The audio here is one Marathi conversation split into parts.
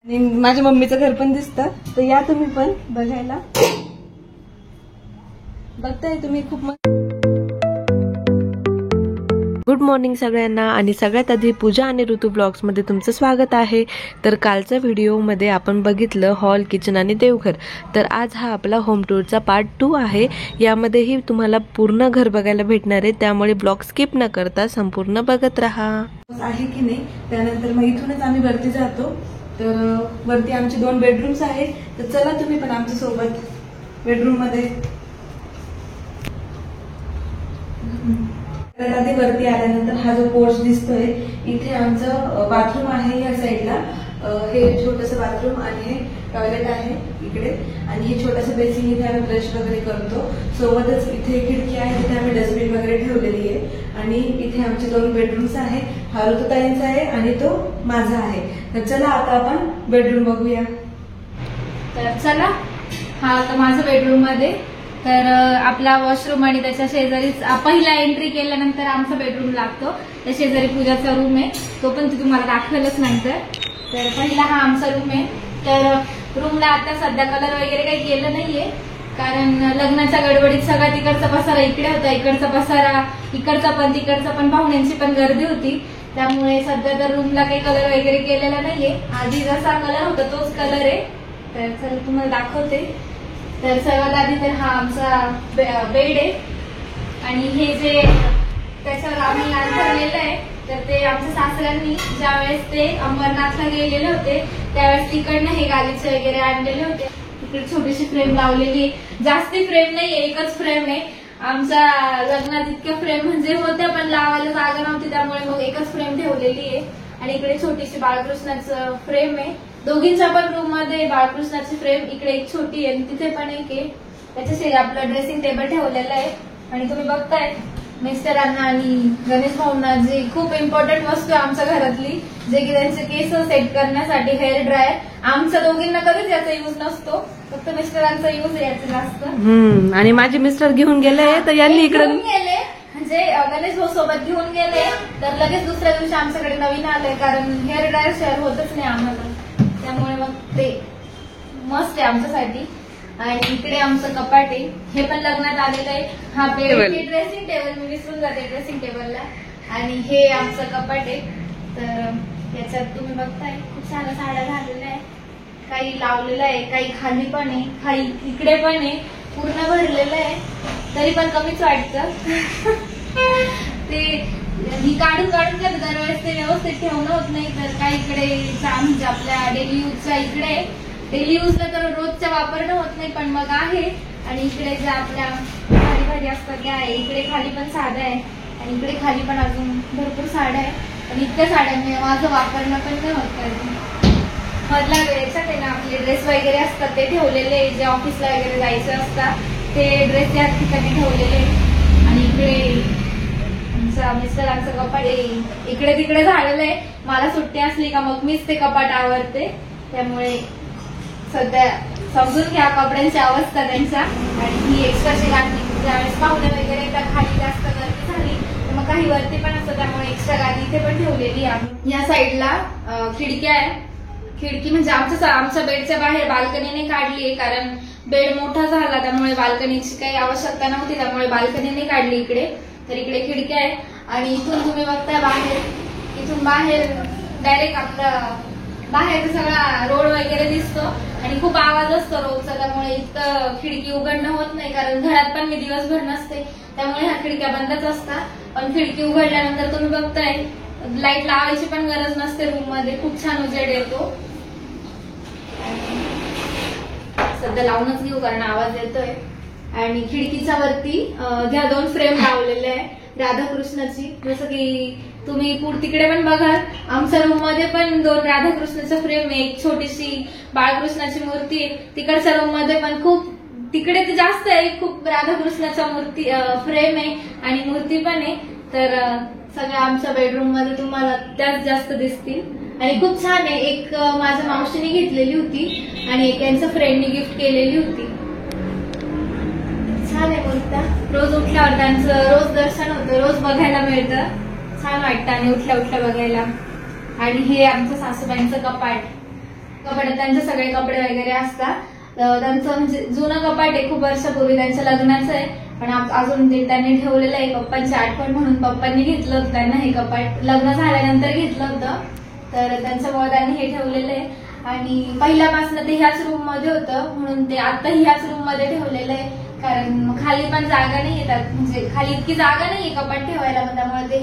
माझ्या मम्मीचं घर पण दिसतं, तर या तुम्ही पण बघायला. बघताय तुम्ही खूप गुड मॉर्निंग सगळ्यांना. आणि सगळ्यात आधी पूजा आणि ऋतू ब्लॉग्समध्ये तुमचं स्वागत आहे. तर कालच्या व्हिडिओमध्ये आपण बघितलं हॉल, किचन आणि देवघर. तर आज हा आपला होम टूरचा पार्ट 2 आहे. यामध्येही तुम्हाला पूर्ण घर बघायला भेटणार आहे, त्यामुळे ब्लॉग स्किप न करता संपूर्ण बघत राहा. आहे की नाही. त्यानंतर मग इथूनच आम्ही वरती जातो. तर वरती आमचे 2 बेडरूम्स आहेत. तर चला तुम्ही पण आमच्या सोबत बेडरूम मध्ये. आधी वरती आल्यानंतर हा जो पोर्च दिसतोय, इथे आमचं बाथरूम आहे. या साईडला हे छोटंसं बाथरूम आणि हे टॉयलेट आहे इकडे. आणि हे छोटंसं बेसिन, इथे आम्ही ब्रश वगैरे करतो. सोबतच इथे खिडकी आहे, तिथे आम्ही डस्टबिन वगैरे ठेवलेली आहे. आणि इथे आमचे 2 बेडरूम्स आहे. हा ऋतुताईंचा आहे आणि तो माझा आहे. तर चला आता आपण बेडरूम बघूया. तर चला, हा आता माझं बेडरूम मध्ये. तर आपला वॉशरूम आणि त्याच्या शेजारी पहिला एंट्री केल्यानंतर आमचा बेडरूम लागतो. त्या शेजारी पूजाचा रूम आहे, तो पण तुम्हाला दाखवेलच नंतर. तर पहिला हा आमचा रूम आहे. तर रूमला आता सध्या कलर वगैरे काही केलं नाहीये, कारण लग्नाच्या गडबडीत सगळा तिकडचा पसारा इकडे होता, इकडचा पसारा इकडचा पण, तिकडचा पण, पाहुण्यांची पण गर्दी होती. त्यामुळे सध्या तर रूमला काही कलर वगैरे केलेला नाहीये. आधी जसा कलर होता तोच कलर आहे. तर चला तुम्हाला दाखवते. तर सर्वात आधी तर हा आमचा बेड आहे. आणि हे जे त्याच्यावर आम्ही अंथरलेलं आहे, तर ते आमच्या सासऱ्यांनी ज्यावेळेस ते अंबरनाथला गेलेले होते त्यावेळेस तिकडनं हे गालीचे वगैरे आणलेले होते. तिकडे छोटीशी फ्रेम लावलेली, जास्ती फ्रेम नाही, एकच फ्रेम आहे. आमच्या लग्नात इतक्या फ्रेम म्हणजे होत्या पण लावायला जागा नव्हती, त्यामुळे मग एकच फ्रेम ठेवलेली आहे. आणि इकडे छोटीशी बाळकृष्णाचं फ्रेम आहे. दोघींच्या पण रूम मध्ये बाळकृष्णाची फ्रेम, इकडे एक छोटी आहे, तिथे पण एक आहे. त्याच्याशी आपलं ड्रेसिंग टेबल ठेवलेलं आहे. आणि तुम्ही बघताय मिस्टरांना आणि गणेश भाऊंना जी खूप इम्पॉर्टंट वस्तू आहे आमच्या घरातली, जे की त्यांचे केस सेट करण्यासाठी हेअर ड्रायर. आमच्या दोघींना कधीच याचा युज नसतो, फक्त मिस्टरांचा युज याचं जास्त. आणि माझे मिस्टर घेऊन गेले, तर यांनी इकडे गेले, म्हणजे गणेश भाऊ सोबत घेऊन गेले. तर लगेच दुसऱ्या दिवशी आमच्याकडे नवीन आलंय, कारण हेअर ड्रायर शेअर होतच नाही आम्हाला. त्यामुळे मग ते मस्त आहे आमच्यासाठी. आणि इकडे आमचं कपाट आहे, हे पण लग्नात आलेलं आहे. हा बेड, ड्रेसिंग टेबल, मी विसरून जाते ड्रेसिंग टेबलला. आणि हे आमचं कपाट आहे. तर याच्यात तुम्ही बघताय खूप साऱ्या साड्या झालेल्या आहे, काही लावलेलं आहे, काही खाली पण आहे, काही इकडे पण आहे. पूर्ण भरलेलं आहे, तरी पण कमीच वाटतं. ते ही काढून काढून काय दरवेळेस ते व्यवस्थित ठेवणं होत नाही. तर काही इकडे म्हणजे आपल्या डेली यूजच्या इकडे, डेली यूजला तर रोजच्या वापरणं होत नाही, पण मग आहे. आणि इकडे ज्या आपल्या भारी भारी असतात त्या आहे. इकडे खाली पण साड्या आहे, आणि इकडे खाली पण अजून भरपूर साड्या आहे. आणि इतक्या साड्यांमुळे माझं वापरणं पण नाही होत कधी. मधला याच्यात आहे ना आपले ड्रेस वगैरे असतात ते ठेवलेले, जे ऑफिसला वगैरे जायचे असतात ते ड्रेस त्या ठिकाणी ठेवलेले. आणि इकडे मिस्टरांचं कपाट इकडे तिकडे झालेलं आहे. मला सुट्टी असली का मग मीच ते कपाट आवरते, त्यामुळे सध्या समजून घ्या कपड्यांची अवस्था त्यांच्या. आणि ही एक्स्ट्राची गादी, ज्यावेळेस पाहुणे वगैरे एकदा खाली जास्त गर्दी झाली तर मग काही वरती पण असतं, त्यामुळे एक्स्ट्रा गादी इथे पण ठेवलेली आहे. या साईडला खिडक्या आहे. खिडकी म्हणजे आमच्या बेडच्या बाहेर बाल्कनीने काढली आहे, कारण बेड मोठा झाला त्यामुळे बाल्कनीची काही आवश्यकता नव्हती, त्यामुळे बाल्कनीने काढली इकडे. तर इकडे खिडक्या आहे. आणि इथून तुम्ही बघताय बाहेर, इथून बाहेर डायरेक्ट आपला बाहेर सगळा रोड वगैरे दिसतो. आणि खूप आवाज असतो रोडचा, त्यामुळे इतकं खिडकी उघडणं होत नाही, कारण घरात पण मी दिवसभर नसते, त्यामुळे ह्या खिडक्या बंदच असतात. पण खिडकी उघडल्यानंतर तुम्ही बघताय लाईट लावायची पण गरज नसते रूम मध्ये, खूप छान उजेड येतो. सध्या लावूनच घेऊ कारण आवाज येतोय. आणि खिडकीच्या वरती ज्या 2 फ्रेम लावलेल्या आहे राधाकृष्णाची, जसं की तुम्ही तिकडे पण बघा, आमच्या रूम मध्ये पण 2 राधाकृष्णाच्या फ्रेम आहे, एक छोटीशी बाळकृष्णाची मूर्ती आहे. तिकडच्या रूम मध्ये पण खूप, तिकडे तर जास्त आहे, खूप राधाकृष्णाच्या मूर्ती फ्रेम आहे आणि मूर्ती पण आहे. तर सगळ्या आमच्या बेडरूम मध्ये तुम्हाला त्याच जास्त दिसतील. आणि खूप छान आहे. एक माझ्या मावशीने घेतलेली होती आणि एक यांच्या फ्रेंडनी गिफ्ट केलेली होती. छान आहे मूर्त्या. रोज उठल्यावर त्यांचं रोज दर्शन होतं, रोज बघायला मिळतं, छान वाटतं आणि उठल्या उठल्या बघायला. आणि हे आमचं सासूबाईंचं कपाट कपाटात त्यांचे सगळे कपडे वगैरे असतात. त्यांचं म्हणजे जुनं कपाट आहे, खूप वर्षापूर्वी त्यांच्या लग्नाचं आहे, पण अजून ते त्यांनी ठेवलेलं आहे. पप्पांची आठवण म्हणून पप्पांनी घेतलं होतं त्यांना हे कपाट, लग्न झाल्यानंतर घेतलं होतं, तर त्यांच्यामुळे त्यांनी हे ठेवलेलं आहे. आणि पहिल्यापासून ते ह्याच रूम मध्ये होतं म्हणून ते आता ह्याच रूम मध्ये ठेवलेलं आहे, कारण खाली पण जागा नाही येतात, म्हणजे खाली इतकी जागा नाहीये कपाट ठेवायला, त्यामुळे ते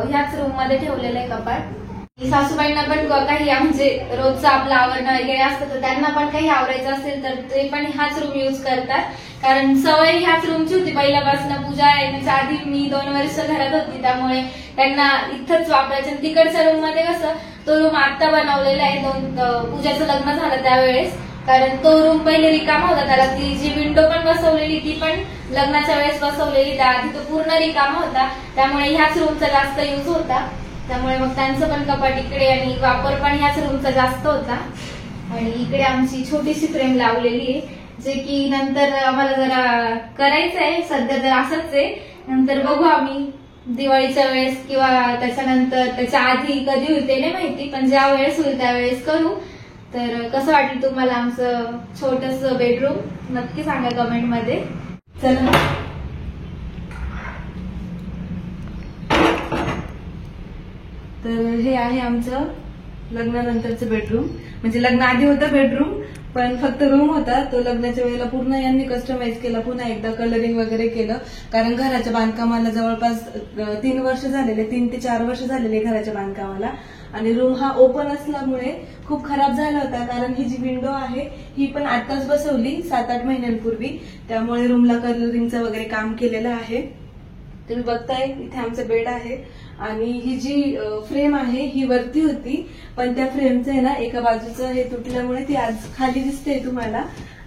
ह्याच रूम मध्ये ठेवलेलं आहे कपाट. सासूबाईंना पण काही म्हणजे रोजचं आपलं आवरणं वगैरे असतं, तर त्यांना पण काही आवरायचं असेल तर ते पण ह्याच रूम युज करतात, कारण सवय ह्याच रूमची होती पहिल्यापासून. पूजा येण्याच्या आधी मी 2 वर्ष घरात होती, त्यामुळे त्यांना इथंच वापरायचं. तिकडच्या रूम मध्ये कसं तो रूम आता बनवलेला आहे, पूजाचं लग्न झालं त्यावेळेस, कारण तो रूम पहिले रिकामा होता, त्याला ती जी विंडो पण बसवलेली ती पण लग्नाच्या वेळेस बसवलेली, त्याआधी तो पूर्ण रिकामा होता, त्यामुळे ह्याच रूमचा जास्त युज होता. त्यामुळे मग त्यांचं पण कपाट इकडे आणि वापर पण ह्याच रूमचा जास्त होता. आणि इकडे आमची छोटीशी फ्रेम लावलेली आहे, जे की नंतर आम्हाला जरा करायचं आहे, सध्या तर असंच आहे, नंतर बघू आम्ही दिवाळीच्या वेळेस किंवा त्याच्यानंतर, त्याच्या आधी कधी होईल ते नाही माहिती, पण ज्या वेळेस होईल त्यावेळेस करू. तर कसं वाटलं तुम्हाला आमचं छोटंसं बेडरूम, नक्की सांगा कमेंट मध्ये. चला तर हे आहे आमचं लग्नानंतरचं बेडरूम, म्हणजे लग्न आधी होतं बेडरूम, पण फक्त रूम होता तो. लग्नाच्या वेळेला पूर्ण यांनी कस्टमाइज केला, पुन्हा एकदा कलरिंग वगैरे केलं, कारण घराच्या बांधकामाला जवळपास 3 वर्ष झालेले, 3 ते 4 वर्ष झालेले घराच्या बांधकामाला. आणि रूम हा ओपन असल्यामुळे खूप खराब झाला होता, कारण ही जी विंडो आहे ही पण आताच बसवली 7-8 महिन्यांपूर्वी, त्यामुळे रूमला कलरिंगचं वगैरे काम केलेलं आहे. तुम्ही बघताय इथे आमचं बेड आहे, आणि ही जी फ्रेम आहे ही वरती होती, पण त्या फ्रेमचं आहे ना एका बाजूचं हे तुटल्यामुळे ती आज खाली दिसते तुम्हाला,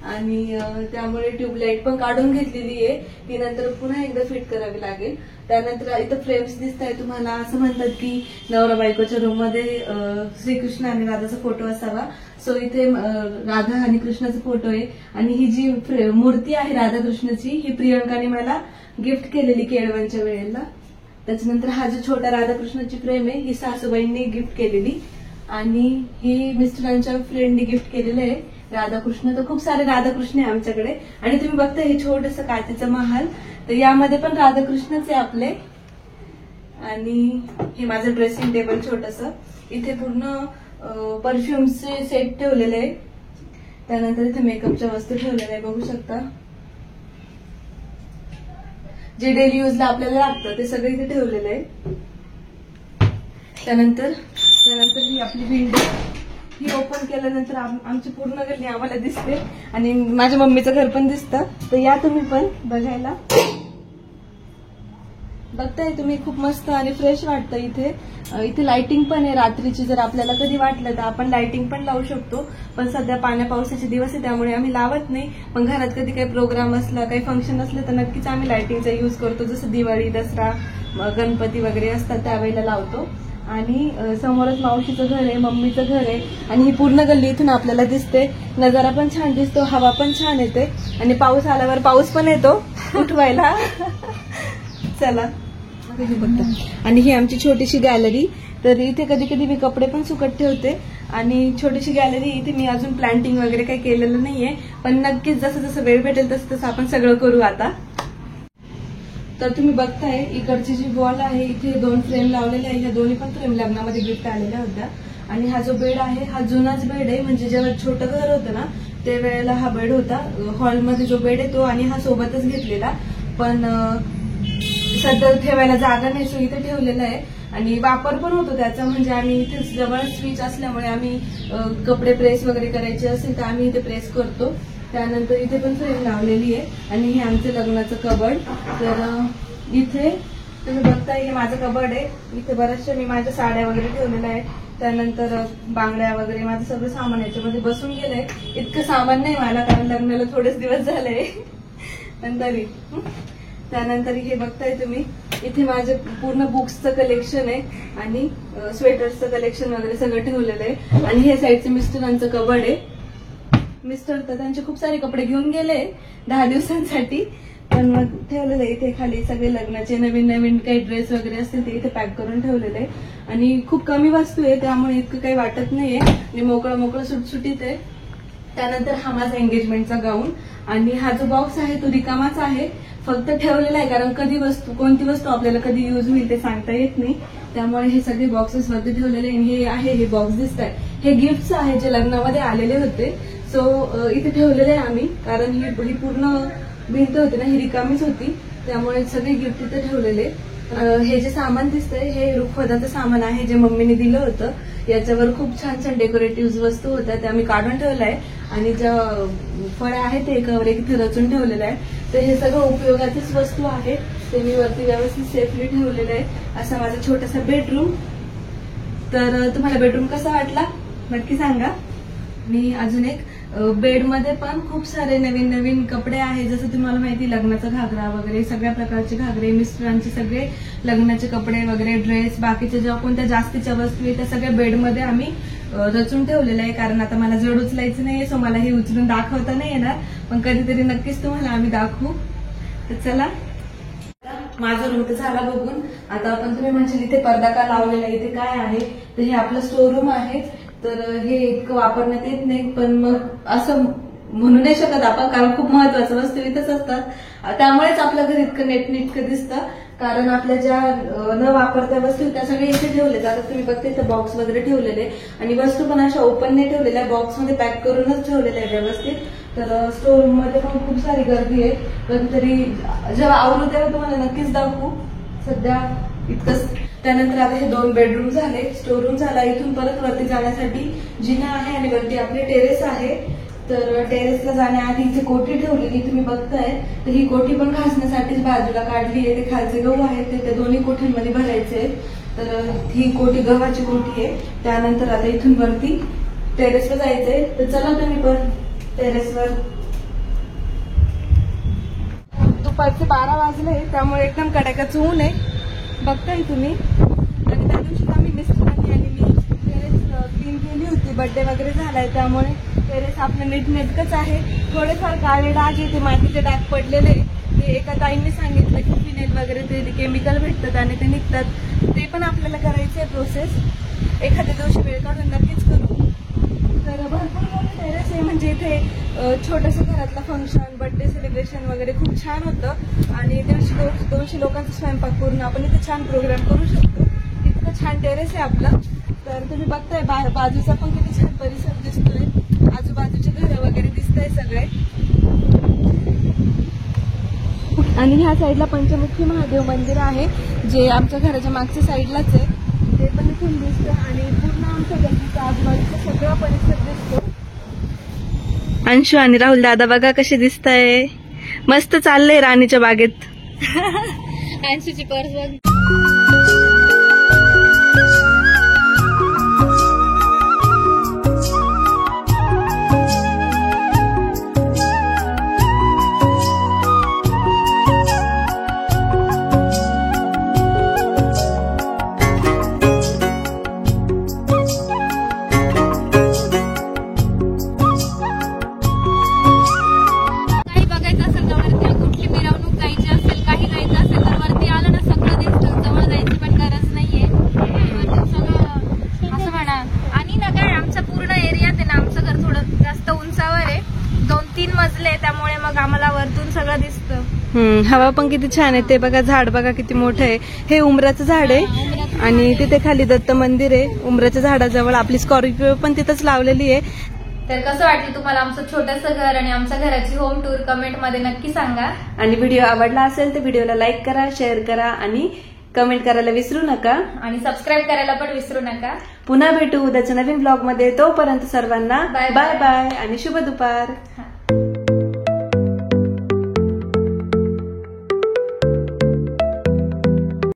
आणि त्यामुळे ट्यूबलाईट पण काढून घेतलेली आहे, ती नंतर पुन्हा एकदा फिट करावी लागेल. त्यानंतर इथं फ्रेम्स दिसत आहे तुम्हाला, असं म्हणतात की नवरा बायकोच्या रूम मध्ये श्रीकृष्ण आणि राधाचा फोटो असावा, सो इथे राधा आणि कृष्णाचा फोटो आहे. आणि ही जी मूर्ती आहे राधाकृष्णाची ही प्रियंकाने मला गिफ्ट केलेली केळवणच्या वेळेला. त्याच्यानंतर हा जो छोटा राधाकृष्णाची फ्रेम आहे ही सासूबाईंनी गिफ्ट केलेली, आणि ही मिस्टरांच्या फ्रेंडनी गिफ्ट केलेलं आहे राधाकृष्ण. तर खूप सारे राधाकृष्ण आहे आमच्याकडे. आणि तुम्ही बघता हे छोटंसं काचेचं महाल, तर यामध्ये पण राधाकृष्णच आहे आपले. आणि हे माझं ड्रेसिंग टेबल छोटंसं, इथे पूर्ण परफ्युमचे सेट ठेवलेले आहे. त्यानंतर इथे मेकअपच्या वस्तू ठेवलेल्या आहे, बघू शकता. जे डेली यूजला आपल्याला लागतं ते सगळं इथे ठेवलेलं आहे. त्यानंतर ही आपली विंडो, ही ओपन केल्यानंतर आमची पूर्ण गल्ली आम्हाला दिसते, आणि माझ्या मम्मीचं घर पण दिसतं. तर या तुम्ही पण बघायला. बघताय तुम्ही, खूप मस्त आणि फ्रेश वाटतं इथे. इथे लाइटिंग पण आहे रात्रीची, जर आपल्याला कधी वाटलं तर आपण लाइटिंग पण लावू शकतो, पण सध्या पावसाचे दिवस आहे त्यामुळे आम्ही लावत नाही. पण घरात कधी काही प्रोग्राम असला, काही फंक्शन असलं तर नक्कीच आम्ही लाइटिंगचा यूज करतो, जसं दिवाळी, दसरा, गणपती वगैरे असतात त्यावेळेला लावतो. आणि समोरच मावशीचं घर आहे, मम्मीचं घर आहे, आणि ही पूर्ण गल्ली इथून आपल्याला दिसते. नजारा पण छान दिसतो, हवा पण छान येते, आणि पाऊस आल्यावर पाऊस पण येतो उठवायला. चला. आणि ही आमची छोटीशी गॅलरी, तर इथे कधी कधी मी कपडे पण सुकत ठेवते. आणि छोटीशी गॅलरी, इथे मी अजून प्लांटिंग वगैरे काही केलेलं नाहीये, पण नक्कीच जसं जसं वेळ भेटेल तसं तसं आपण सगळं करू आता. तर तुम्ही बघताय इकडची जी वॉल आहे इथे 2 फ्रेम लावलेल्या आहे, ह्या दोन्ही पण फ्रेम लग्नामध्ये गिफ्ट आलेल्या होत्या. आणि हा जो बेड आहे हा जुनाच बेड आहे, म्हणजे जेव्हा छोटं घर होतं ना ते वेळेला हा बेड होता. हॉलमध्ये जो बेड आहे तो आणि हा सोबतच घेतलेला, पण सध्या ठेवायला जागा नाही, सो इथे ठेवलेला आहे. आणि वापर पण होतो त्याचा, म्हणजे आम्ही इथे जवळ स्विच असल्यामुळे आम्ही कपडे प्रेस वगैरे करायचे असेल तर आम्ही इथे प्रेस करतो. त्यानंतर इथे पण फ्रेम लावलेली आहे. आणि हे आमचं लग्नाचं कबड. तर इथे तुम्ही बघताय हे माझं कबड आहे, इथे बऱ्याचशा मी माझ्या साड्या वगैरे ठेवलेल्या आहे. त्यानंतर बांगड्या वगैरे माझं सगळं सामान याच्यामध्ये बसून गेलंय. इतकं सामान नाही मला, कारण लग्नाला थोडेच दिवस झाले तरी. त्यानंतर हे बघताय तुम्ही, इथे माझे पूर्ण बुक्सचं कलेक्शन आहे आणि स्वेटर्सचं कलेक्शन वगैरे सगळं ठेवलेलं आहे. आणि हे साईडचं मिस्टरांचं कबड आहे. मिस्टर तर त्यांचे खूप सारे कपडे घेऊन गेले 10 दिवसांसाठी, पण मग ठेवलेलं आहे इथे खाली सगळे लग्नाचे नवीन नवीन काही ड्रेस वगैरे असतील ते इथे पॅक करून ठेवलेले आहे आणि खूप कमी वस्तू आहे त्यामुळे इतकं काही वाटत नाहीये आणि मोकळं मोकळं सुटसुटीत आहे. त्यानंतर हा माझा एंगेजमेंटचा गाऊन आणि हा जो बॉक्स आहे तो रिकामाच आहे, फक्त ठेवलेला आहे कारण कधी कोणती वस्तू आपल्याला कधी युज होईल ते सांगता येत नाही, त्यामुळे हे सगळे बॉक्सेस वरती ठेवलेले. हे आहे हे बॉक्स दिसत आहे हे गिफ्ट्स आहे जे लग्नामध्ये आलेले होते. सो इथे ठेवलेले आहे आम्ही कारण ही पूर्ण भिंत होती ना ही रिकामीच होती त्यामुळे सगळे गिफ्ट इथे ठेवलेले. हे जे सामान दिसतंय हे रुखवताचं सामान आहे जे मम्मीने दिलं होतं. याच्यावर खूप छान छान डेकोरेटिव्ह वस्तू होत्या त्या मी काढून ठेवल्या आहे आणि ज्या फळ्या आहेत ते एकावर एक इथे रचून ठेवलेलं आहे. तर हे सगळं उपयोगाचीच वस्तू आहे ते मी वरती व्यवस्थित सेफली ठेवलेलं आहे. असा माझा छोटासा बेडरूम. तर तुम्हाला बेडरूम कसा वाटला नक्की सांगा. मी अजून एक बेडमध्ये पण खूप सारे नवीन नवीन कपडे आहे जसं तुम्हाला माहिती लग्नाचा घागरा वगैरे सगळ्या प्रकारचे घागरे मिस्टरांचे सगळे लग्नाचे कपडे वगैरे ड्रेस बाकीच्या ज्या कोणत्या जास्तीच्या वस्तू आहेत त्या सगळ्या बेडमध्ये आम्ही रचून ठेवलेलं आहे कारण आता मला जड उचलायचं नाहीये सो मला हे उचलून दाखवता नाही येणार पण कधीतरी नक्कीच तुम्हाला आम्ही दाखवू. तर चला माझा रूम तर झाला बघून. आता आपण तुम्ही म्हणजे इथे पडदा का लावलेला इथे काय आहे तर हे आपलं स्टोर रूम आहे. तर हे इतकं वापरण्यात येत नाही पण मग असं म्हणू नाही शकत आपण कारण खूप महत्वाचं वस्तू इथंच असतात त्यामुळेच आपलं घर इतकं नेटनेटकं दिसतं कारण आपल्या ज्या न वापरत्या वस्तू त्या सगळ्या इथे ठेवल्या. आता तुम्ही बघते इथं बॉक्स वगैरे ठेवलेले आणि वस्तू पण अशा ओपन नाही ठेवलेल्या बॉक्समध्ये पॅक करूनच ठेवलेल्या आहे व्यवस्थित. तर स्टोर रूम मध्ये पण खूप सारी गर्दी आहे कधीतरी जेव्हा आवरू तेव्हा तुम्हाला नक्कीच दाखवू. सध्या इतकंच. त्यानंतर आता हे 2 बेडरूम झाले स्टोर रूम झाला. इथून परत वरती जाण्यासाठी जिना आहे आणि वरती आपले टेरेस आहे. तर टेरेसला जाण्याआधी इथे कोठी ठेवलेली तुम्ही बघताय तर ही कोठी पण घासण्यासाठीच बाजूला काढली आहे. ते खालचे गहू आहेत ते त्या दोन्ही कोठ्यांमध्ये भरायचे तर ही कोठी गव्हाची कोठी आहे. त्यानंतर आता इथून वरती टेरेसला जायचंय तर चला तुम्ही पण टेरेसवर. दुपारचे 12 वाजले त्यामुळे एकदम कडाक्याचं ऊन आहे बघताय तुम्ही. आणि त्या दिवशी आम्ही मिस्टरांनी आणि मी टेरेस क्लीन केली होती बर्थडे वगैरे झालाय त्यामुळे टेरेस आपलं नीटनेटकंच आहे. थोडेफार काळे डाग आहे ते मातीचे डाग पडलेले ते एका ताईंनी सांगितलं की फिनेल वगैरे ते केमिकल भेटतात आणि ते निघतात ते पण आपल्याला करायचंय प्रोसेस. एखाद्या दिवशी वेळ काढून नक्कीच करू. तर भरपूर मोठं टेरेस आहे म्हणजे इथे छोटंसं घरातलं फंक्शन बर्थडे सेलिब्रेशन वगैरे खूप छान होतं आणि 150-200 लोकांचा स्वयंपाक करून आपण इथे छान प्रोग्राम करू शकतो. इतकं छान टेरेस आहे आपलं. तर तुम्ही बघताय बाजूचा पण किती छान परिसर दिसतोय आजूबाजूचे घरं वगैरे दिसतंय सगळे. आणि ह्या साईडला पंचमुखी महादेव मंदिर आहे जे आमच्या घराच्या मागच्या साईडलाच आहे ते पण इथून दिसतं आणि पूर्ण आमच्या गल्लीचा आजूबाजूचा सगळा परिसर दिसतो. अंशू आणि राहुल दादा बघा कसे दिसताय मस्त चाललंय राणीच्या बागेत. अंशूची पर्स बघ. त्यामुळे मग आम्हाला वरतून सगळं दिसतं. हवा पण किती छान आहे ते बघा. झाड बघा किती मोठं आहे. हे उमराचं झाड आहे आणि तिथे खाली दत्त मंदिर आहे. उमराच्या झाडाजवळ आपली स्कॉर्पिओ पण तिथंच लावलेली आहे. तर कसं वाटलं तुम्हाला आमचं छोटंसं घर आणि आमच्या घराची होम टूर कमेंट मध्ये नक्की सांगा. आणि व्हिडिओ आवडला असेल तर व्हिडिओला लाईक करा शेअर करा आणि कमेंट करायला विसरू नका आणि सबस्क्राईब करायला पण विसरू नका. पुन्हा भेटू उद्याच्या नवीन ब्लॉग मध्ये. तोपर्यंत सर्वांना बाय बाय बाय आणि शुभ दुपार.